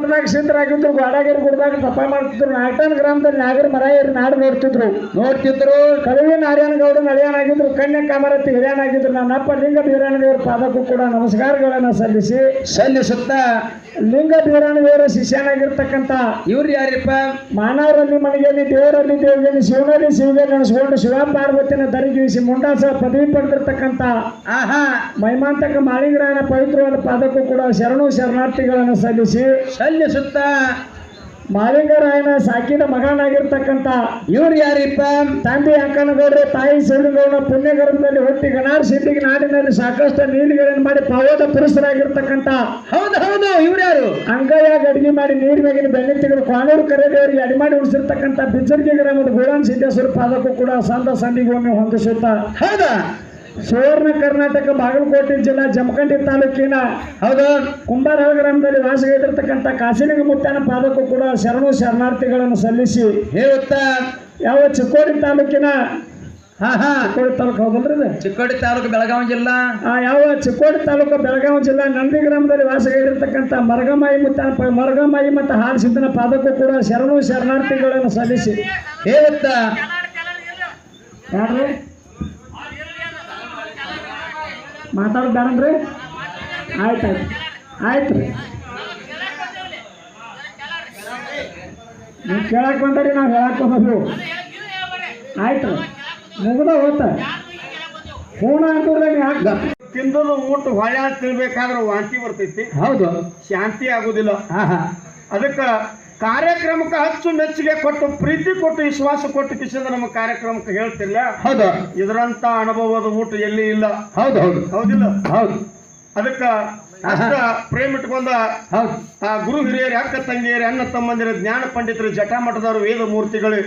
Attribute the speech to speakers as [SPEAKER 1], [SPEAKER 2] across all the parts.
[SPEAKER 1] ಮಠದಾಗ ಸಿದ್ಧರಾಗಿದ್ರು ಗೋಡಾಗಿರಿ ಗುಡ್ದಾಗ ತಪ್ಪ ಮಾಡ್ತಿದ್ರು ನಾಲ್ಕನ ಗ್ರಾಮದಲ್ಲಿ ನಾಗರ ಮರಾಯರು ನಾಡು ನೋಡ್ತಿದ್ರು ಕಳುವಿ ನಾರಾಯಣಗೌಡ ನಳಿಯನಾಗಿದ್ರು ಕನ್ಯಾ ಕಾಮರತಿ ಹಿರಿಯನಾಗಿದ್ರು ನನ್ನಪ್ಪ ಲಿಂಗ ಬೀರಣ್ಣ ದೇವರ ಪಾದಕ್ಕೂ ಕೂಡ ನಮಸ್ಕಾರಗಳನ್ನ ಸಲ್ಲಿಸುತ್ತ ಲಿಂಗ ಬೀರಣ್ಣ ದೇವರ ಶಿಷ್ಯನಾಗಿರ್ತಕ್ಕಂಥ
[SPEAKER 2] ಇವ್ರು ಯಾರಿಪ್ಪ?
[SPEAKER 1] ಮಾನವರಲ್ಲಿ ಮನೆಯಲ್ಲಿ ದೇವರಲ್ಲಿ ದೇವರಲ್ಲಿ ಶಿವನಲ್ಲಿ ಶಿವಗೆ ನೆನೆಸ್ಕೊಂಡು ಶಿವ ಪಾರ್ವತಿನ ದರಿಗಿಸಿ ಮುಂಡಾಸ ಪದವಿ ಪಡೆದಿರ್ತಕ್ಕಂಥ ಮೈಮಾಂತಕ ಮಾಳಿಂಗರಾಯನ ಪವಿತ್ರವಾದ ಪಾದಕ್ಕೂ ಕೂಡ ಶರಣು ಶರಣಾರ್ಥಿಗಳನ್ನು ಸಲ್ಲಿಸುತ್ತ ಮಾಳಿಂಗರಾಯನ ಸಾಕಿದ ಮಗನಾಗಿರ್ತಕ್ಕಂಥ
[SPEAKER 2] ಇವ್ರು ಯಾರಿಪ್ಪ?
[SPEAKER 1] ತಂದೆ ಅಂಕನಗೌಡ್ರೆ ತಾಯಿ ಸಿರುಗೌಡ ಪುಣ್ಯ ಗರ್ಭದಲ್ಲಿ ಹುಟ್ಟಿ ಗಣಾರ್ ಸಿದ್ಧಿಗೆ ನಾಡಿನಲ್ಲಿ ಸಾಕಷ್ಟು ನೀಲಿಗಳನ್ನು ಮಾಡಿ ಪವದ ಪುರುಷರಾಗಿರ್ತಕ್ಕಂಥ
[SPEAKER 2] ಹೌದು ಇವ್ರು ಯಾರು?
[SPEAKER 1] ಅಂಗಯ್ಯ ಗಡಿಗೆ ಮಾಡಿ ನೀರು ಮೇಗಿನ ಬೆನ್ನಿ ತೆಗೆದು ಕಾನೂರು ಕರೆದೇವರಿಗೆ ಅಡಿಮಾಡಿ ಉಳಿಸಿರ್ತಕ್ಕಂಥ ಬಿಜ್ಜರ್ಗಿ ಗ್ರಾಮದ ಗೋಳನ್ ಸಿದ್ದೇಶ್ವರ ಪಾದಕ್ಕೂ ಕೂಡ ಸಂದಿಗೊಮ್ಮೆ ಹೊಂದಿಸುತ್ತ
[SPEAKER 2] ಹೌದಾ
[SPEAKER 1] ಸುವರ್ಣ ಕರ್ನಾಟಕ ಬಾಗಲಕೋಟೆ ಜಿಲ್ಲಾ ಜಮಖಂಡಿ ತಾಲೂಕಿನ ಕುಂಬಾರಹಳ್ಳಿ ಗ್ರಾಮದಲ್ಲಿ ವಾಸಗೈದಿರ್ತಕ್ಕಂಥ ಕಾಸಿಲಿಂಗ ಮುತ್ತನ ಪಾದಕ್ಕೂ ಕೂಡ ಶರಣು ಶರಣಾರ್ಥಿಗಳನ್ನು ಸಲ್ಲಿಸಿ
[SPEAKER 2] ಹೇಳುತ್ತಾ
[SPEAKER 1] ಯಾವ ಚಿಕ್ಕೋಡಿ ತಾಲೂಕಿನ ಚಿಕ್ಕೋಡಿ ತಾಲೂಕು ಹೌದಲ್ರಿ
[SPEAKER 2] ಚಿಕ್ಕೋಡಿ ತಾಲೂಕು ಬೆಳಗಾವಿ ಜಿಲ್ಲಾ
[SPEAKER 1] ಯಾವ ಚಿಕ್ಕೋಡಿ ತಾಲೂಕು ಬೆಳಗಾವಿ ಜಿಲ್ಲಾ ನಂದಿ ಗ್ರಾಮದಲ್ಲಿ ವಾಸಗೈದಿರ್ತಕ್ಕಂಥ ಮರಗಮಾಯಿ ಮತ್ತು ಹಾಲಸಿದ್ದನ ಪಾದಕ್ಕೂ ಕೂಡ ಶರಣು ಶರಣಾರ್ಥಿಗಳನ್ನು ಸಲ್ಲಿಸಿ
[SPEAKER 2] ಹೇಳುತ್ತಾ
[SPEAKER 1] ಯಾರು ಮಾತಾಡೋದು ಬೇಡನ್ರಿ ಆಯ್ತು ರೀ ನೀವು ಕೇಳಕ್ಕೆ ಬಂದ್ರಿ ನಾವು ಹೇಳಕ್ಕೆ ಬಂದ್ರು ಆಯ್ತು ಮುಗ್ದ ಹೋತ ಫೋನ್ ಹಾಕಿದ್ರೆ ಯಾಕೆ ತಿಂದದು ಊಟ ಹೊಳೆ ತಿನ್ಬೇಕಾದ್ರೆ ವಾಂತಿ ಬರ್ತೈತಿ
[SPEAKER 2] ಹೌದು
[SPEAKER 1] ಶಾಂತಿ ಆಗುದಿಲ್ಲ ಅದಕ್ಕೆ ಕಾರ್ಯಕ್ರಮಕ್ಕೆ ಅಚ್ಚು ಮೆಚ್ಚುಗೆ ಕೊಟ್ಟು ಪ್ರೀತಿ ಕೊಟ್ಟು ವಿಶ್ವಾಸ ಕೊಟ್ಟು ಕಿಸಿಂದ ನಮ್ಮ ಕಾರ್ಯಕ್ರಮಕ್ಕೆ ಹೇಳ್ತಿಲ್ಲ
[SPEAKER 2] ಹೌದು
[SPEAKER 1] ಇದರಂತ ಅನುಭವದ ಊಟ ಎಲ್ಲಿ ಇಲ್ಲ
[SPEAKER 2] ಹೌದಿಲ್ಲ
[SPEAKER 1] ಅದಕ್ಕೆ ಅಷ್ಟ ಪ್ರೇಮ ಇಟ್ಕೊಂಡ ಗುರು ಹಿರಿಯರು ಅಕ್ಕ ತಂಗಿಯರು ಅಣ್ಣ ತಮ್ಮಂದಿರ ಜ್ಞಾನ ಪಂಡಿತರು ಜಟಾಮಠದವರು ವೇದ ಮೂರ್ತಿಗಳು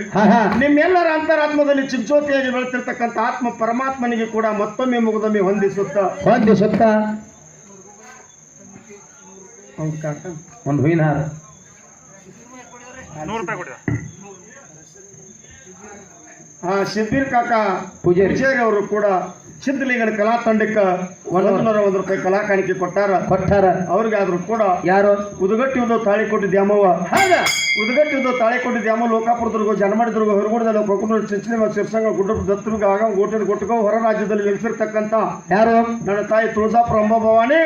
[SPEAKER 1] ನಿಮ್ಮೆಲ್ಲರ ಅಂತರಾತ್ಮದಲ್ಲಿ ಚಿಜ್ಯೋತಿಯಾಗಿ ಬೆಳೆತಿರ್ತಕ್ಕಂಥ ಆತ್ಮ ಪರಮಾತ್ಮನಿಗೆ ಕೂಡ ಮತ್ತೊಮ್ಮೆ ಮುಗಿದೊಮ್ಮೆ ಹೊಂದಿಸುತ್ತ
[SPEAKER 2] ಒಂದು ಹೂವಿನಾರ
[SPEAKER 1] ಶಿಬಿರ್ ಕಾಕ ಪೂಜಾರಿ ಅವರು ಕೂಡ ಸಿದ್ಧಲಿಂಗನ ಕಲಾ ತಂಡಕ್ಕೆ 101 ರೂಪಾಯಿ ಕಲಾ ಕಾಣಿಕೆ ಕೊಟ್ಟಾರ ಅವ್ರಿಗೆ ಆದ್ರೂ ಕೂಡ
[SPEAKER 2] ಯಾರು
[SPEAKER 1] ಉದಗಟ್ಟಿ ಒಂದು ತಾಳಿಕೋಟಿ ದ್ಯಾಮವ್ವ ಉದಗಟ್ಟಿ ಒಂದು ತಾಳಿಕೋಟಿ ದ್ಯಾಮ ಲೋಕಾಪುರದುರ್ಗ ಜನಮಾಡಿದುರ್ಗ ಹೊರಗುಡದಲ್ಲಿ ಕೊಕ್ಕನೂರು ಚಿಂಚಲಿ ಶಿವಸಂಗ ಗುಡ್ಡ ದತ್ತದುರ್ಗ ಆಗ ಗೋಟೆಗೆ ಹೊರ ರಾಜ್ಯದಲ್ಲಿ ನೆಲೆಸಿರ್ತಕ್ಕಂಥ
[SPEAKER 2] ಯಾರು
[SPEAKER 1] ನನ್ನ ತಾಯಿ ತುಳಜಾಪುರ ಅಂಬಾಭವಾನಿ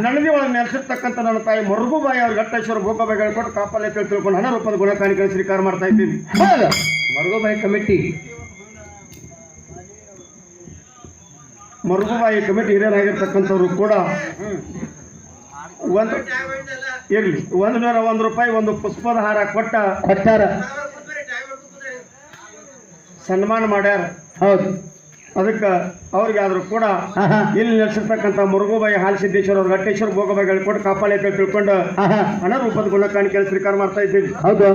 [SPEAKER 1] ನನ್ನದಿ ಒಳಗೆ ನೆಲೆಸಿರ್ತಕ್ಕಂಥ ನನ್ನ ತಾಯಿ ಮರುಗುಬಾಯಿ ಅವ್ರ ಘಟ್ಟೇಶ್ವರ ಭೋಗಬಾಯಿ ಕೊಟ್ಟು ಕಾಪಾಲೆ ತಿಳ್ಕೊಂಡು 10 ರೂಪಾಯಿ ಗುಣ ಕಾಣಿಕೆ ಸ್ವೀಕಾರ ಮಾಡ್ತಾ ಇದ್ದೀನಿ
[SPEAKER 2] ಮರುಗುಬಾಯಿ ಕಮಿಟಿ
[SPEAKER 1] ಮರುಗುಬಾಯಿ ಕಮಿಟಿ ಹಿರಿಯರಾಗಿರ್ತಕ್ಕಂಥವ್ರು ಕೂಡ ಇರ್ಲಿ 101 ರೂಪಾಯಿ ಒಂದು ಪುಷ್ಪದ ಹಾರ ಕೊಟ್ಟಾರ ಸನ್ಮಾನ ಮಾಡ್ಯಾರ
[SPEAKER 2] ಹೌದು
[SPEAKER 1] ಅದಕ್ಕೆ ಅವ್ರಿಗೆ ಆದ್ರೂ ಕೂಡ ಇಲ್ಲಿ ನೆಲೆಸಿರ್ತಕ್ಕಂಥ ಮುರುಗುಬಾಯಿ ಹಾಲಸಿದ್ದೇಶ್ವರ ಅವ್ರ ಘಟ್ಟೇಶ್ವರ ಭೋಗಬಾಯಿ ಕೊಟ್ಟು ಕಾಪಾಲೆ ತಿಳ್ಕೊಂಡು 10 ರೂಪಾಯಿ ಗುಣ ಕಾಣಿಕೆ ಸ್ವೀಕಾರ ಮಾಡ್ತಾ ಇದ್ದೀವಿ
[SPEAKER 2] ಹೌದು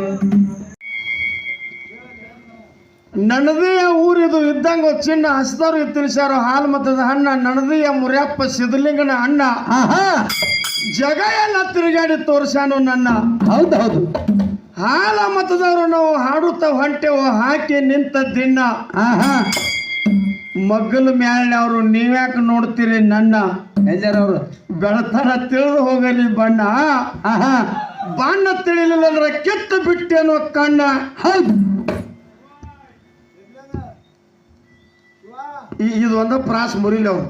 [SPEAKER 1] ನಣದಿಯ ಊರಿದು ಇದ್ದಂಗ ಚಿನ್ನ ಹಸಿದವ್ರು ತಿಳಿಸ್ಯಾರ ಹಾಲು ಮತದ ಅಣ್ಣ ನಣದಿಯ ಮುರಿಯಪ್ಪ ಸಿದ್ಧಲಿಂಗನ ಅಣ್ಣ ಜಗ ಎಲ್ಲ ತಿರುಗಾಡಿ ತೋರ್ಸಾನು ನನ್ನ
[SPEAKER 2] ಹೌದು
[SPEAKER 1] ಹಾಲ ಮತದವ್ರು ನಾವು ಹಾಡುತ್ತ ಹೊಂಟೆವು ಹಾಕಿ ನಿಂತ ದಿನ ಮಗ್ಗಲ ಮ್ಯಾಲೆ ಅವರು ನೀವ್ಯಾಕೆ ನೋಡ್ತೀರಿ ನನ್ನ
[SPEAKER 2] ಎಲ್ಲರವ್ರು
[SPEAKER 1] ಬೆಳತನ ತಿಳಿದು ಹೋಗಲಿ ಬಣ್ಣ ಬಣ್ಣ ತಿಳಿಲಿಲ್ಲ ಅಂದ್ರೆ ಕೆತ್ತ ಬಿಟ್ಟೇನೋ ಕಣ್ಣ
[SPEAKER 2] ಹೌದು
[SPEAKER 1] ಇದು ಒಂದ ಪ್ರಾಸ್ ಮುರಿಲಿ ಅವ್ರು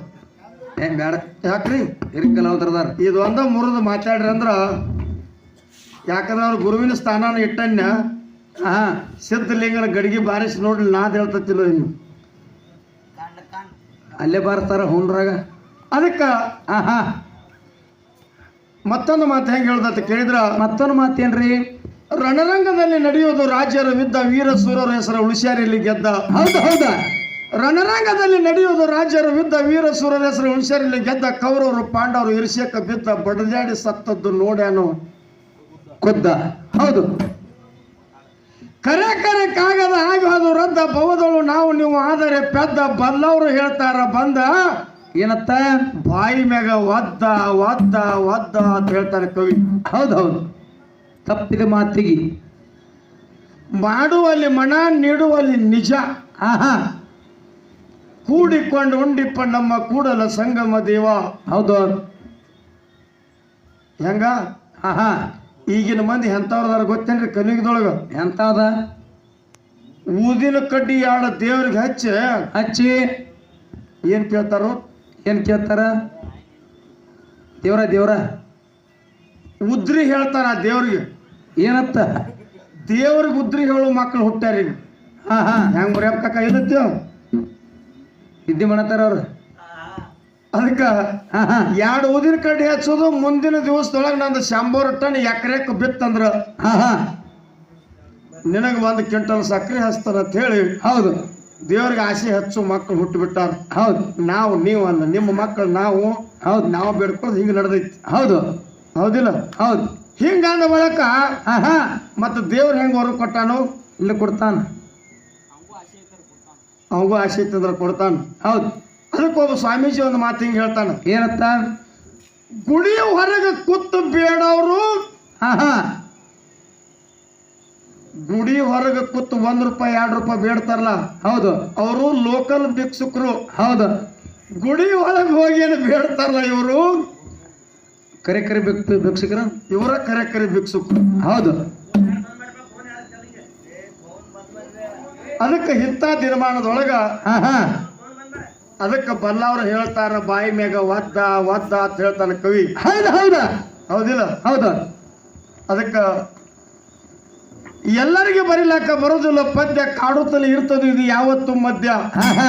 [SPEAKER 2] ಬೇಡ
[SPEAKER 1] ಯಾಕ್ರಿ
[SPEAKER 2] ಇರ್ಕಲ್ಲ ಹೌದ್ರದಾರ
[SPEAKER 1] ಇದು ಒಂದ ಮುರಿದು ಮಾತಾಡ್ರಿ ಅಂದ್ರ ಯಾಕಂದ್ರೆ ಅವ್ರ ಗುರುವಿನ ಸ್ಥಾನನ ಇಟ್ಟನ್ನ ಸಿದ್ಧಲಿಂಗನ ಗಡಿಗೆ ಬಾರಿಸಿ ನೋಡ್ಲಿ ನಾದ್ ಹೇಳ್ತಿಲ್ಲ ಇನ್ನು
[SPEAKER 2] ಅಲ್ಲೇ ಬಾರ್ತಾರ ಹುಣ್ರಾಗ
[SPEAKER 1] ಅದಕ್ಕ ಮತ್ತೊಂದು ಮಾತು ಹೆಂಗೆ ಹೇಳ್ದತ್ತ ಕೇಳಿದ್ರ
[SPEAKER 2] ಮತ್ತೊಂದು ಮಾತೇನ್ರಿ
[SPEAKER 1] ರಣರಂಗದಲ್ಲಿ ನಡೆಯೋದು ರಾಜ್ಯರ ವಿದ್ದ ವೀರ ಸೂರರ ಹೆಸರು ಉಳಿಸ್ಯಾರಿಲ್ಲಿ ಗೆದ್ದ
[SPEAKER 2] ಹೌದಾ
[SPEAKER 1] ರಣರಂಗದಲ್ಲಿ ನಡೆಯುವುದು ರಾಜ್ಯರ ವಿದ್ದ ವೀರ ಸೂರರ ಹೆಸರು ಹುಣಸರಿಯಲ್ಲಿ ಗೆದ್ದ ಕೌರವರು ಪಾಂಡವರು ಇರಿಸ್ಯಕ ಬಿದ್ದ ಬಡದಾಡಿ ಸತ್ತದ್ದು ನೋಡ್ಯಾನು
[SPEAKER 2] ಖುದ್ದ ಹೌದು
[SPEAKER 1] ಕರೆ ಕಾಗದ ಹಾಗೆ ಅದು ರದ್ದ ಭವದಳು ನಾವು ನೀವು ಆದರೆ ಪೆದ್ದ ಬಲ್ಲವರು ಹೇಳ್ತಾರ ಬಂದ
[SPEAKER 2] ಏನತ್ತ
[SPEAKER 1] ಬಾಯಿ ಮ್ಯಾಗ ಒದ್ದ ಅಂತ ಹೇಳ್ತಾರೆ ಕವಿ
[SPEAKER 2] ಹೌದು ತಪ್ಪಿದ ಮಾತಿಗೆ
[SPEAKER 1] ಮಾಡುವಲ್ಲಿ ಮನ ನೀಡುವಲ್ಲಿ ನಿಜ ಕೂಡಿಕೊಂಡು ಉಂಡಿಪ್ಪ ನಮ್ಮ ಕೂಡಲ ಸಂಗಮ ದೇವ
[SPEAKER 2] ಹೌದು
[SPEAKER 1] ಹೆಂಗ ಈಗಿನ ಮಂದಿ ಎಂಥವ್ರದಾರ ಗೊತ್ತೇನ್ರಿ ಕಲಿಯುಗದೊಳಗ
[SPEAKER 2] ಎಂತದ
[SPEAKER 1] ಊದಿನ ಕಡ್ಡಿ ಆಡ ದೇವ್ರಿಗೆ ಹಚ್ಚಿ ಏನ್ ಕೇಳ್ತಾರೋ
[SPEAKER 2] ಏನ್ ಕೇಳ್ತಾರ ದೇವ್ರ
[SPEAKER 1] ಉದ್ರಿ ಹೇಳ್ತಾರ ಆ ದೇವ್ರಿಗೆ
[SPEAKER 2] ಏನತ್ತ
[SPEAKER 1] ದೇವ್ರಿಗೆ ಉದ್ರಿ ಹೇಳೋ ಮಕ್ಕಳು ಹುಟ್ಟ್ಯಾರ ಈಗ
[SPEAKER 2] ಹಾ
[SPEAKER 1] ಹೆಂಗ್ ಮರ್ಯಾಕ ಇಲ್ಲತ್ತೀವ
[SPEAKER 2] ನಿದ್ದೆ ಮಾಡತ್ತಾರ ಅವ್ರು
[SPEAKER 1] ಅದಕ್ಕ
[SPEAKER 2] ಹಾ
[SPEAKER 1] ಎರಡು ಊದಿನ ಕಡ್ಡಿ ಹಚ್ಚೋದು ಮುಂದಿನ ದಿವಸದೊಳಗೆ ನಂದು 100 ಟನ್ ಎಕರೆಕ್ ಬಿತ್ತಂದ್ರ
[SPEAKER 2] ಹಾ
[SPEAKER 1] ನಿನಗ 1 ಕ್ವಿಂಟಲ್ ಸಕ್ಕರೆ ಹಚ್ತಾನ ಅಂತ ಹೇಳಿ
[SPEAKER 2] ಹೌದು
[SPEAKER 1] ದೇವ್ರಿಗೆ ಆಸೆ ಹಚ್ಚು ಮಕ್ಕಳು ಹುಟ್ಟು ಬಿಟ್ಟಾರ.
[SPEAKER 2] ಹೌದು
[SPEAKER 1] ನಾವು ನೀವಲ್ಲ ನಿಮ್ಮ ಮಕ್ಕಳು ನಾವು
[SPEAKER 2] ಹೌದು
[SPEAKER 1] ನಾವು ಬೇಡ್ಕೊಂಡು ಹಿಂಗ ನಡೆದೈತಿ.
[SPEAKER 2] ಹೌದು
[SPEAKER 1] ಹೌದಿಲ್ಲ?
[SPEAKER 2] ಹೌದು
[SPEAKER 1] ಹಿಂಗಂದ ಬಳಕ
[SPEAKER 2] ಹಾ
[SPEAKER 1] ಮತ್ತೆ ದೇವ್ರ ಹೆಂಗ್ ಹೊರಗೆ ಕೊಟ್ಟಾನು
[SPEAKER 2] ಇಲ್ಲ ಕೊಡ್ತಾನ
[SPEAKER 1] ಅವಂಗೂ ಆಸೆ ಐತಂದ್ರ ಕೊಡ್ತಾನ.
[SPEAKER 2] ಹೌದು
[SPEAKER 1] ಅದಕ್ಕೊಬ್ಬ ಸ್ವಾಮೀಜಿ ಒಂದು ಮಾತು ಹಿಂಗೆ ಹೇಳ್ತಾನ,
[SPEAKER 2] ಏನತ್ತ
[SPEAKER 1] ಗುಡಿ ಹೊರಗೆ ಕೂತು ಬೇಡವರು
[SPEAKER 2] ಹಾ
[SPEAKER 1] ಗುಡಿ ಹೊರಗೆ ಕೂತು 1 ರೂಪಾಯಿ 2 ರೂಪಾಯಿ ಬೇಡ್ತಾರಲ್ಲ
[SPEAKER 2] ಹೌದು
[SPEAKER 1] ಅವರು ಲೋಕಲ್ ಭಿಕ್ಷುಕರು.
[SPEAKER 2] ಹೌದು
[SPEAKER 1] ಗುಡಿ ಒಳಗೆ ಹೋಗಿ ಏನು ಬೇಡ್ತಾರಲ್ಲ ಇವರು
[SPEAKER 2] ಕರೆ ಭಿಕ್ಷುಕರ
[SPEAKER 1] ಇವರ ಕರೆ ಭಿಕ್ಷುಕರು.
[SPEAKER 2] ಹೌದು
[SPEAKER 1] ಅದಕ್ಕೆ ಇಂಥ ದಿನಮಾನದೊಳಗ
[SPEAKER 2] ಹಾ
[SPEAKER 1] ಅದಕ್ಕೆ ಬಲ್ಲವ್ರು ಹೇಳ್ತಾರ ಬಾಯಿ ಮ್ಯಾಗ ಒದ್ದ ಅಂತ ಹೇಳ್ತಾನ ಕವಿ.
[SPEAKER 2] ಹೌದಾ
[SPEAKER 1] ಹೌದಿಲ್ಲ?
[SPEAKER 2] ಹೌದು
[SPEAKER 1] ಅದಕ್ಕೆ ಎಲ್ಲರಿಗೆ ಬರಿಲಾಕ ಬರೋದಿಲ್ಲ ಪದ್ಯ, ಕಾಡುತ್ತಲೇ ಇರ್ತದೆ ಇದು ಯಾವತ್ತು ಮದ್ಯ.
[SPEAKER 2] ಹಾ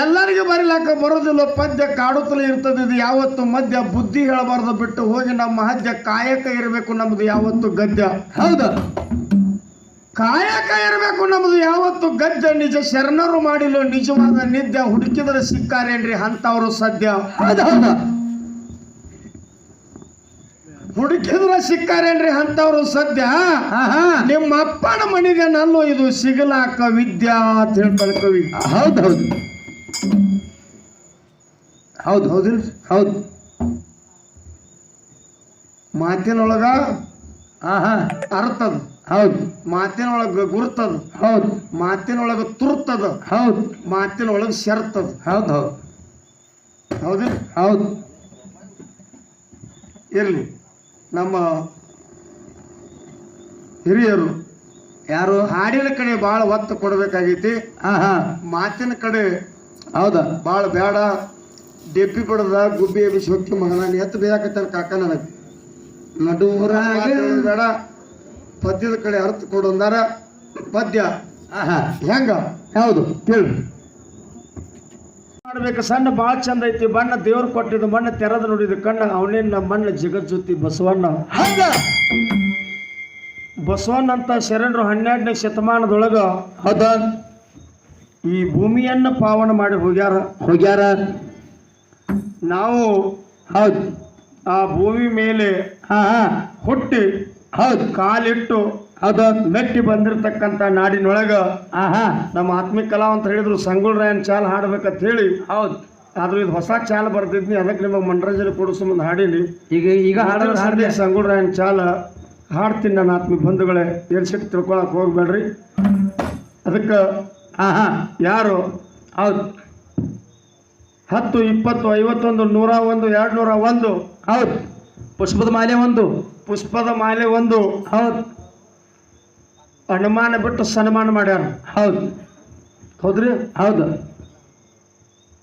[SPEAKER 1] ಎಲ್ಲರಿಗೆ ಬರಿಲಾಕ ಬರೋದಿಲ್ಲ ಪದ್ಯ, ಕಾಡುತ್ತಲೇ ಇರ್ತದೆ ಇದು ಯಾವತ್ತು ಮದ್ಯ. ಬುದ್ಧಿ ಹೇಳಬಾರ್ದು ಬಿಟ್ಟು ಹೋಗಿ ನಮ್ಮ ಹದ್ಯ ಕಾಯಕ ಇರಬೇಕು ನಮ್ದು ಯಾವತ್ತು ಗದ್ಯ.
[SPEAKER 2] ಹೌದು
[SPEAKER 1] ಕಾಯಕ ಇರಬೇಕು ನಮ್ದು ಯಾವತ್ತು ಗದ್ಯ. ನಿಜ ಶರಣರು ಮಾಡಿಲ್ಲ ನಿಜವಾದ ನಿದ್ಯ, ಹುಡುಕಿದರೆ ಸಿಕ್ಕಾರೇನ್ರಿ ಅಂತವ್ರು ಸದ್ಯ.
[SPEAKER 2] ಹೌದು ಹೌದು
[SPEAKER 1] ಹುಡುಕಿದ್ರೆ ಸಿಕ್ಕಾರೇನ್ರಿ ಅಂತವ್ರು ಸದ್ಯ. ನಿಮ್ಮ ಅಪ್ಪನ ಮನೆಗೆ ನಾನು ಇದು ಸಿಗಲಾಕ ವಿದ್ಯಾ ಅಂತ ಹೇಳ್ತಾನೆ ಕವಿ.
[SPEAKER 2] ಹೌದು ಹೌದು ಹೌದು ಹೌದಿಲ್ಲ ಹೌದು
[SPEAKER 1] ಮಾತಿನೊಳಗ
[SPEAKER 2] ಹಾ
[SPEAKER 1] ಅರ್ಥದ,
[SPEAKER 2] ಹೌದು
[SPEAKER 1] ಮಾತಿನೊಳಗ ಗುರ್ತದ,
[SPEAKER 2] ಹೌದು
[SPEAKER 1] ಮಾತಿನೊಳಗ ತುರ್ತದ,
[SPEAKER 2] ಹೌದು
[SPEAKER 1] ಮಾತಿನೊಳಗ ಶರ್ತದ.
[SPEAKER 2] ಹೌದು ಹೌದು
[SPEAKER 1] ಹೌದಿಲ್ಲ?
[SPEAKER 2] ಹೌದು
[SPEAKER 1] ಇರ್ಲಿ, ನಮ್ಮ ಹಿರಿಯರು
[SPEAKER 2] ಯಾರು
[SPEAKER 1] ಹಾಡಿನ ಕಡೆ ಭಾಳ ಒತ್ತು ಕೊಡಬೇಕಾಗೈತಿ.
[SPEAKER 2] ಹಾ
[SPEAKER 1] ಮಾತಿನ ಕಡೆ
[SPEAKER 2] ಹೌದಾ
[SPEAKER 1] ಭಾಳ ಬೇಡ. ಡೆಬ್ಬಿ ಬಡದ ಗುಬ್ಬಿ ಎಬ್ಬಿಸಿ ಹೊಕ್ಕಿ ಮಗನ ಎತ್ತು ಬೇಕತ್ತಾನ ಕಾಕ ನನಗೆ
[SPEAKER 2] ನಡುವರಾಗ
[SPEAKER 1] ಬೇಡ. ಪದ್ಯದ ಕಡೆ ಅರ್ಥ ಕೊಡು ಅಂದಾರ. ಪದ್ಯ ಹೆಂಗ
[SPEAKER 2] ಹೌದು ಕೇಳಿ
[SPEAKER 1] ಮಾಡ್ಬೇಕು. ಸಣ್ಣ ಭಾಳ ಚಂದ ಐತಿ. ಬಣ್ಣ ದೇವ್ರು ಕೊಟ್ಟಿದ್ದು ಮಣ್ಣ ತೆರೆದು ನೋಡಿದ ಕಣ್ಣ ಅವನೇನ ಮಣ್ಣ ಜಗಜ್ಯೋತಿ ಬಸವಣ್ಣ. ಬಸವಣ್ಣ ಅಂತ ಶರಣರು 12ನೇ ಶತಮಾನದೊಳಗ
[SPEAKER 2] ಹೌದಾ
[SPEAKER 1] ಈ ಭೂಮಿಯನ್ನ ಪಾವನ ಮಾಡಿ ಹೋಗ್ಯಾರ. ನಾವು
[SPEAKER 2] ಹೌದು
[SPEAKER 1] ಆ ಭೂಮಿ ಮೇಲೆ
[SPEAKER 2] ಹಾ
[SPEAKER 1] ಹುಟ್ಟಿ
[SPEAKER 2] ಹೌದು
[SPEAKER 1] ಕಾಲಿಟ್ಟು
[SPEAKER 2] ಹೌದು
[SPEAKER 1] ಮೆಟ್ಟಿ ಬಂದಿರತಕ್ಕಂತ ನಾಡಿನೊಳಗ ನಮ್ಮ ಆತ್ಮಿಕ ಕಲಾವಂತ ಹೇಳಿದ್ರು ಸಂಗೊಳ್ಳ ರಾಯನ್ ಚಾಲ್ ಹಾಡ್ಬೇಕಂತ ಹೇಳಿ.
[SPEAKER 2] ಹೌದು
[SPEAKER 1] ಆದ್ರೂ ಇದು ಹೊಸ ಚಾಲ್ ಬರ್ತಿದ್ನಿ, ಅದಕ್ಕೆ ನಿಮಗೆ ಮನರಂಜನೆ ಕೊಡಿಸೋ ಮುಂದೆ ಹಾಡೀನಿ.
[SPEAKER 2] ಈಗ ಹಾಡಿದ್ರೆ
[SPEAKER 1] ಸಂಗೊಳ್ಳ ರಾಯನ್ ಚಾಲ ಹಾಡ್ತೀನಿ. ನನ್ನ ಆತ್ಮಿಕ ಬಂಧುಗಳೇ, ಏನ್ ಸಿಟ್ಟು ತಿಳ್ಕೊಳಕ್ ಹೋಗ್ಬೇಡ್ರಿ. ಅದಕ್ಕೆ ಯಾರು
[SPEAKER 2] ಹೌದು
[SPEAKER 1] 10, 20, 51, 101, 201
[SPEAKER 2] ಹೌದು ಪುಷ್ಪದ ಮಾಲೆ
[SPEAKER 1] ಪುಷ್ಪದ ಮಾಲೆ 1
[SPEAKER 2] ಹೌದು
[SPEAKER 1] ಅನುಮಾನ ಬಿಟ್ಟು ಸನ್ಮಾನ ಮಾಡ್ಯಾರ.
[SPEAKER 2] ಹೌದು
[SPEAKER 1] ಹೌದ್ರಿ?
[SPEAKER 2] ಹೌದು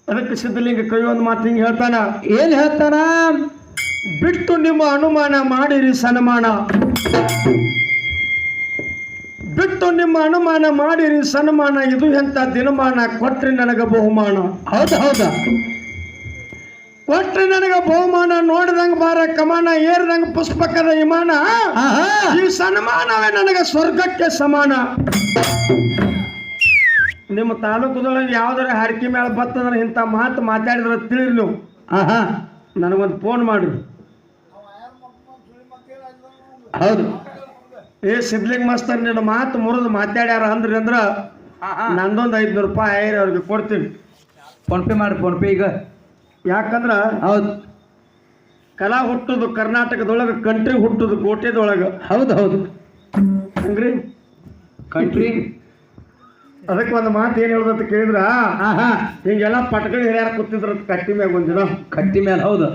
[SPEAKER 1] ಅದಕ್ಕೆ ಸಿದ್ಧಲಿಂಗ ಕವಿ ಒಂದು ಮಾತು ಹಿಂಗೆ ಹೇಳ್ತಾನ.
[SPEAKER 2] ಏನ್ ಹೇಳ್ತಾನ?
[SPEAKER 1] ಬಿಟ್ಟು ನಿಮ್ಮ ಅನುಮಾನ ಮಾಡಿರಿ ಸನ್ಮಾನ, ಬಿಟ್ಟು ನಿಮ್ಮ ಅನುಮಾನ ಮಾಡಿರಿ ಸನ್ಮಾನ, ಇದು ಎಂತ ದಿನಮಾನ ಕೊಟ್ರಿ ನನಗ ಬಹುಮಾನ.
[SPEAKER 2] ಹೌದು ಹೌದಾ
[SPEAKER 1] ಕೊಟ್ರಿ ನನಗ ಬಹುಮಾನ, ನೋಡಿದಂಗ ಬಾರ ಕಮಾನ, ಏರ್ದಂಗ ಪುಷ್ಪಕದ ವಿಮಾನ, ಈ ಸನ್ಮಾನವೇ ನನಗ ಸ್ವರ್ಗಕ್ಕೆ ಸಮಾನ. ನಿಮ್ಮ ತಾಲೂಕದೊಳಗೆ ಯಾವ್ದಾರ ಹರಕೆ ಮೇಳ ಬರ್ತಂದ್ರೆ ಇಂಥ ಮಾತು ಮಾತಾಡಿದ್ರೆ ತಿಳಿರಿ ನೀವು. ನನಗೊಂದು ಫೋನ್ ಮಾಡಿ.
[SPEAKER 2] ಹೌದು
[SPEAKER 1] ಸಿದ್ಲಿಂಗ ಮಾಸ್ತರ್ ನಿನ್ನ ಮಾತು ಮುರಿದು ಮಾತಾಡ್ಯಾರ ಅಂದ್ರಿ ಅಂದ್ರ ನಂದೊಂದು 500 ರೂಪಾಯಿ ಅವ್ರಿಗೆ ಕೊಡ್ತೀನಿ.
[SPEAKER 2] ಫೋನ್ ಪೇ ಮಾಡಿ. ಫೋನ್ ಪೇ ಈಗ
[SPEAKER 1] ಯಾಕಂದ್ರ
[SPEAKER 2] ಹೌದು
[SPEAKER 1] ಕಲಾ ಹುಟ್ಟುದು ಕರ್ನಾಟಕದೊಳಗೆ, ಕಂಟ್ರಿ ಹುಟ್ಟುದು ಕೋಟೆದೊಳಗೆ.
[SPEAKER 2] ಹೌದು ಹೌದು
[SPEAKER 1] ಹಂಗ್ರಿ
[SPEAKER 2] ಕಂಟ್ರಿ.
[SPEAKER 1] ಅದಕ್ಕೆ ಒಂದು ಮಾತು ಏನ್ ಹೇಳ್ದಂತ ಕೇಳಿದ್ರ, ಹಿಂಗೆಲ್ಲ ಪಟ್ಕಳಿ ಹಿರಿಯಾರ ಕೂತಿದ್ರ ಕಟ್ಟಿ ಮ್ಯಾಗ ಒಂದಿನ
[SPEAKER 2] ಕಟ್ಟಿ ಮೇಲೆ. ಹೌದು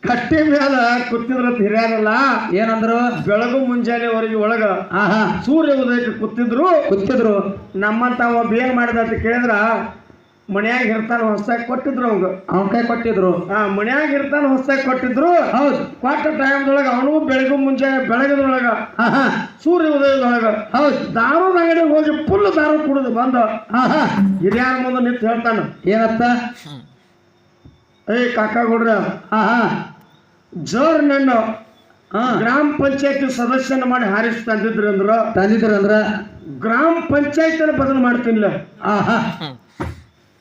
[SPEAKER 1] ಕಟ್ಟಿ ಮೇಲೆ ಕೂತಿದ್ರ ಹಿರಿಯರಲ್ಲ
[SPEAKER 2] ಏನಂದ್ರು
[SPEAKER 1] ಬೆಳಗು ಮುಂಜಾನೆವರೆಗೆ ಒಳಗ
[SPEAKER 2] ಆಹಾ
[SPEAKER 1] ಸೂರ್ಯ ಉದಯಕ್ಕೆ ಕೂತಿದ್ರು. ನಮ್ಮಂತ ಒಬ್ಬ ಏನ್ ಮಾಡಿದ ಅಂತ ಕೇಳಿದ್ರ ಮನ್ಯಾಗ ಇರ್ತಾನ ಹೊಸದಾಗಿ ಕೊಟ್ಟಿದ್ರು ಅವಂಗ
[SPEAKER 2] ಅವನ ಕೈ ಕೊಟ್ಟಿದ್ರು.
[SPEAKER 1] ಮನ್ಯಾಗ ಇರ್ತಾನ ಹೊಸದಾಗಿ ಕೊಟ್ಟಿದ್ರು.
[SPEAKER 2] ಹೌದು
[SPEAKER 1] ಕೊಟ್ಟ ಟೈಮ್ದೊಳಗ ಅವನು ಬೆಳಗು ಮುಂಜಾನೆ ಬೆಳಗದೊಳಗ
[SPEAKER 2] ಆಹಾ
[SPEAKER 1] ಸೂರ್ಯ ಉದಯದೊಳಗ
[SPEAKER 2] ಹೌದು
[SPEAKER 1] ದಾರದ ಅಂಗಡಿಗೆ ಹೋಗಿ ಫುಲ್ ದಾರು ಕುಡಿದು ಬಂದ
[SPEAKER 2] ಆಹಾ
[SPEAKER 1] ಹಿರಿಯರ ಮುಂದೆ ನಿಂತು ಹೇಳ್ತಾನ,
[SPEAKER 2] ಏನತ್ತ
[SPEAKER 1] ಏ ಕಾಕಾಗೌಡ್ರ
[SPEAKER 2] ಆಹಾ
[SPEAKER 1] ಜೋರ್ ನನ್ನ
[SPEAKER 2] ಹಾ
[SPEAKER 1] ಗ್ರಾಮ ಪಂಚಾಯತಿ ಸದಸ್ಯನ ಮಾಡಿ ಹಾರಿಸಿ
[SPEAKER 2] ತಂದಿದ್ರಂದ್ರ
[SPEAKER 1] ಗ್ರಾಮ ಪಂಚಾಯತ್ ಬದಲು ಮಾಡ್ತೀನಿಲ್ಲ
[SPEAKER 2] ಆಹಾ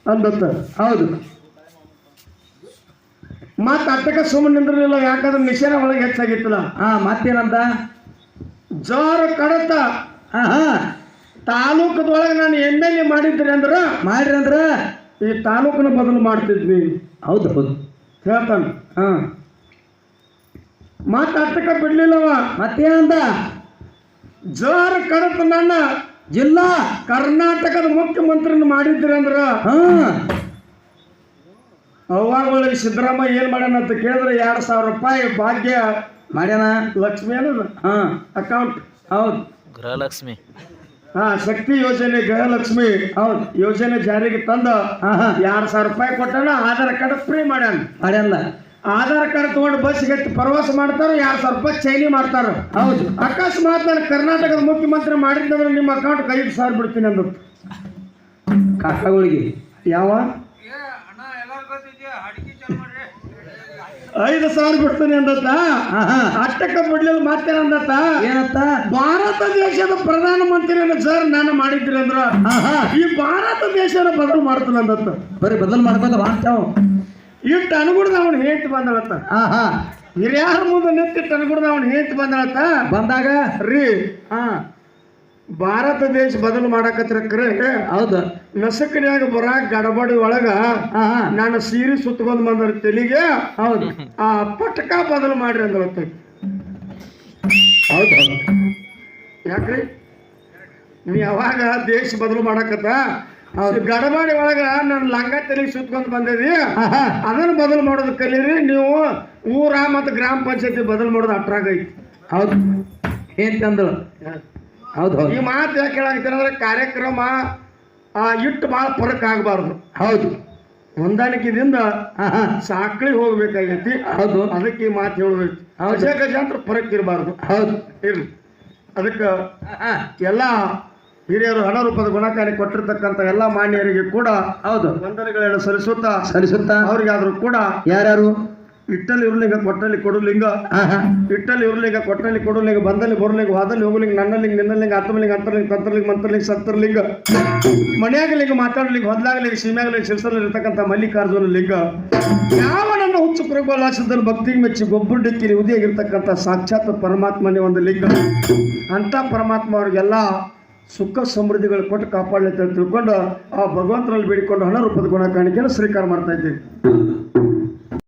[SPEAKER 1] ಅಂದತ್ತ.
[SPEAKER 2] ಹೌದು
[SPEAKER 1] ಮತ್ತ ಅಟ್ಟಕ ಸುಮ್ಮನೆ ನಿಂದ್ರಲಿಲ್ಲ, ಯಾಕಂದ್ರೆ ನಿಶಾನ ಒಳಗೆ ಹೆಚ್ಚಾಗಿತ್ತಲ್ಲ.
[SPEAKER 2] ಮತ್ತೇನಂತ
[SPEAKER 1] ಜೋರ ಕಡತ
[SPEAKER 2] ಆಹಾ
[SPEAKER 1] ತಾಲೂಕದೊಳಗೆ ನಾನು MLA ಮಾಡಿದ್ರಿ ಅಂದ್ರ ಈ ತಾಲೂಕನ ಬದಲು ಮಾಡ್ತಿದ್ವಿ
[SPEAKER 2] ಹೌದು ಹೌದು
[SPEAKER 1] ಹೇಳ್ತಾನ.
[SPEAKER 2] ಹಾ
[SPEAKER 1] ಮತ್ತ ಅಟ್ಟಕ ಬಿಡ್ಲಿಲ್ಲವ.
[SPEAKER 2] ಮತ್ತೇನಂತ
[SPEAKER 1] ಜೋರ ಕಡತ ನನ್ನ
[SPEAKER 2] ಜಿಲ್ಲಾ
[SPEAKER 1] ಕರ್ನಾಟಕದ ಮುಖ್ಯಮಂತ್ರಿನ ಮಾಡಿದ್ರಿ ಅಂದ್ರ ಅವಾಗಳಿಗೆ ಸಿದ್ದರಾಮಯ್ಯ ಏನ್ ಮಾಡ್ಯಾನ ಅಂತ ಕೇಳಿದ್ರೆ 2,000 ರೂಪಾಯಿ ಭಾಗ್ಯ
[SPEAKER 2] ಮಾಡ್ಯಾನ
[SPEAKER 1] ಲಕ್ಷ್ಮಿ ಅನ್ನೋದು ಅಕೌಂಟ್.
[SPEAKER 2] ಹೌದು
[SPEAKER 3] ಗೃಹಲಕ್ಷ್ಮಿ
[SPEAKER 1] ಶಕ್ತಿ ಯೋಜನೆ ಗೃಹಲಕ್ಷ್ಮಿ
[SPEAKER 2] ಹೌದು
[SPEAKER 1] ಯೋಜನೆ ಜಾರಿಗೆ ತಂದ 2,000 ರೂಪಾಯಿ ಕೊಟ್ಟಾನ. ಆಧಾರ್ ಕಾರ್ಡ್ ಫ್ರೀ ಮಾಡ್ಯಾನ. ಆಧಾರ್ ಕಾರ್ಡ್ ತಗೊಂಡು ಬಸ್ಗೆ ಪ್ರವಾಸ ಮಾಡ್ತಾರ, 2,000 ರೂಪಾಯಿ ಚೈನಿ ಮಾಡ್ತಾರ.
[SPEAKER 2] ಹೌದು
[SPEAKER 1] ಅಕಸ್ಮಾತ್ ನಾನು ಕರ್ನಾಟಕದ ಮುಖ್ಯಮಂತ್ರಿ ಮಾಡಿದ್ರೆ ನಿಮ್ಮ ಅಕೌಂಟ್ 5,000 ಬಿಡ್ತೀನಿ ಅಂದ
[SPEAKER 2] ಕಾಕಾಗಳಿಗೆ.
[SPEAKER 1] ಯಾವ 5,000 ಬಿಡ್ತೀನಿ ಅಂದತ್ತ. ಅಷ್ಟಕ್ಕ ಬಿಡ್ಲಿಲ್ಲ. ಮತ್ತೇನಂದತ್ತ,
[SPEAKER 2] ಏನತ್ತ
[SPEAKER 1] ಭಾರತ ದೇಶದ ಪ್ರಧಾನ ಮಂತ್ರಿಯನ್ನು ಸರ್ ನಾನು ಮಾಡಿದ್ರಿ ಅಂದ್ರ ಈ ಭಾರತ ದೇಶನ ಬದಲು ಮಾಡ್ತಾನ ಅಂದತ್ತ.
[SPEAKER 2] ಬರೀ ಬದಲು ಮಾಡ್ಕೋತ ಮಾಡ್ತಾವ.
[SPEAKER 1] ಇಟ್ಟು ಅನುಗುಣದ ಅವನು ಹೇಳ್ತು ಬಂದಳತ್ತ. ಹಿರಿಯಾರ ಮುಂದೆ ನಿಂತಿಟ್ಟು ಅನುಗುಣದ ಅವನು ಹೇಳ್ತು ಬಂದಳತ್ತ.
[SPEAKER 2] ಬಂದಾಗ
[SPEAKER 1] ರೀ ಭಾರತ ದೇಶ ಬದಲು ಮಾಡಕತ್ರ ಕರೆ
[SPEAKER 2] ಹೌದು
[SPEAKER 1] ನಸಕನ್ಯಾಗ ಬರಾಕ ಗಡಬಡಿ ಒಳಗ ನಾನು ಸೀರೆ ಸುತ್ತಕೊಂಡ್ ಬಂದ್ರ ತೆಲಿಗೆ
[SPEAKER 2] ಹೌದು
[SPEAKER 1] ಪಟಕ ಬದಲು ಮಾಡ್ರಿ ಅಂದಳತ್ತ.
[SPEAKER 2] ಹೌದು
[SPEAKER 1] ಯಾಕ್ರಿ ನೀ ಯಾವಾಗ ದೇಶ ಬದಲು ಮಾಡಕತ್ತ ಗಡಬಾಡಿ ಒಳಗ ನನ್ನ ಲಂಗ ತೆಲಿಗೆ ಸುತ್ಕೊಂಡ್ ಬಂದಿದಿ, ಅದನ್ನ ಬದಲು ಮಾಡೋದು ಕಲೀರಿ ನೀವು. ಊರ ಮತ್ತು ಗ್ರಾಮ ಪಂಚಾಯತಿ ಬದಲು ಮಾಡೋದು ಅಟ್ರಾಗೈತಿ.
[SPEAKER 2] ಹೌದು ಏನ್ ತಂದಳು. ಹೌದು
[SPEAKER 1] ಈ ಮಾತು ಯಾಕೆ ಹೇಳಾಗ್ತೀನಿ ಅಂದ್ರೆ ಕಾರ್ಯಕ್ರಮ ಇಟ್ಟು ಭಾಳ ಫರಕ್ ಆಗಬಾರ್ದು.
[SPEAKER 2] ಹೌದು
[SPEAKER 1] ಹೊಂದಾಣಿಕೆದಿಂದ ಸಾಕಳಿ ಹೋಗ್ಬೇಕಾಗೈತಿ.
[SPEAKER 2] ಹೌದು
[SPEAKER 1] ಅದಕ್ಕೆ ಈ ಮಾತು ಹೇಳ್ಬೇಕು. ಗಜಾಂತರ ಫರಕ್ ಇರಬಾರ್ದು.
[SPEAKER 2] ಹೌದು
[SPEAKER 1] ಇರ್ಲಿ. ಅದಕ್ಕೆ ಎಲ್ಲ ಹಿರಿಯರು ಹಣ ರೂಪದ ಗುಣಕಾರಿ ಕೊಟ್ಟಿರ್ತಕ್ಕಂಥ ಎಲ್ಲ ಮಾನ್ಯರಿಗೆ ಕೂಡ
[SPEAKER 2] ಹೌದು
[SPEAKER 1] ವಂದನೆಗಳನ್ನು
[SPEAKER 2] ಸಲ್ಲಿಸುತ್ತಾ
[SPEAKER 1] ಅವ್ರಿಗಾದ್ರೂ ಕೂಡ
[SPEAKER 2] ಯಾರ್ಯಾರು
[SPEAKER 1] ಇಟ್ಟಲ್ಲಿ ಇರ್ಲಿಂಗ ಕೊಟ್ಟಲ್ಲಿ ಕೊಡುಲಿಂಗ, ಇಟ್ಟಲ್ಲಿ ಇರ್ಲಿಂಗ ಕೊಟ್ಟಲ್ಲಿ ಕೊಡುಲಿಂಗ, ಬಂದಲ್ಲಿ ಬರುಲಿಂಗ, ವಾದಲ್ಲಿ ಹೋಗುಲಿಂಗ, ನನ್ನಲಿಂಗ, ನಿನ್ನಲಿಂಗ, ಆತ್ಮಲಿಂಗ, ಅಂತರ್ಲಿಂಗ, ತಂತ್ರಲಿಂಗ, ಮಂತ್ರಲಿಂಗ, ಸತ್ತರ್ಲಿಂಗ, ಮನೆಯಾಗಲಿಂಗ, ಮಾತಾಡಲಿಂಗ, ಹೊದ್ಲಾಗಲಿಂಗ, ಸೀಮೆಯಾಗಲಿಂಗ, ಶಿರ್ಸಲ್ಲಿ ಇರ್ತಕ್ಕಂಥ ಮಲ್ಲಿಕಾರ್ಜುನ ಲಿಂಗ, ಯಾವ ನನ್ನ ಹುಚ್ಚು ಪ್ರಗೋಲಾಸದಲ್ಲಿ ಭಕ್ತಿಗೆ ಮೆಚ್ಚಿ ಗೊಬ್ಬರ ಡಿಕ್ಕಿಲಿ ಉದಿಯಾಗಿರ್ತಕ್ಕಂಥ ಸಾಕ್ಷಾತ್ ಪರಮಾತ್ಮನೇ ಒಂದು ಲಿಂಗ. ಅಂತ ಪರಮಾತ್ಮ ಅವ್ರಿಗೆಲ್ಲ ಸುಖ ಸಮೃದ್ಧಿಗಳು ಕೊಟ್ಟು ಕಾಪಾಡಲಿ ಅಂತ ತಿಳ್ಕೊಂಡು ಆ ಭಗವಂತನಲ್ಲಿ ಬೇಡಿಕೊಂಡು ಹಣ ರೂಪದ ಗುಣ ಕಾಣಿಕೆಯನ್ನು ಸ್ವೀಕಾರ ಮಾಡ್ತಾ ಇದ್ದೀವಿ.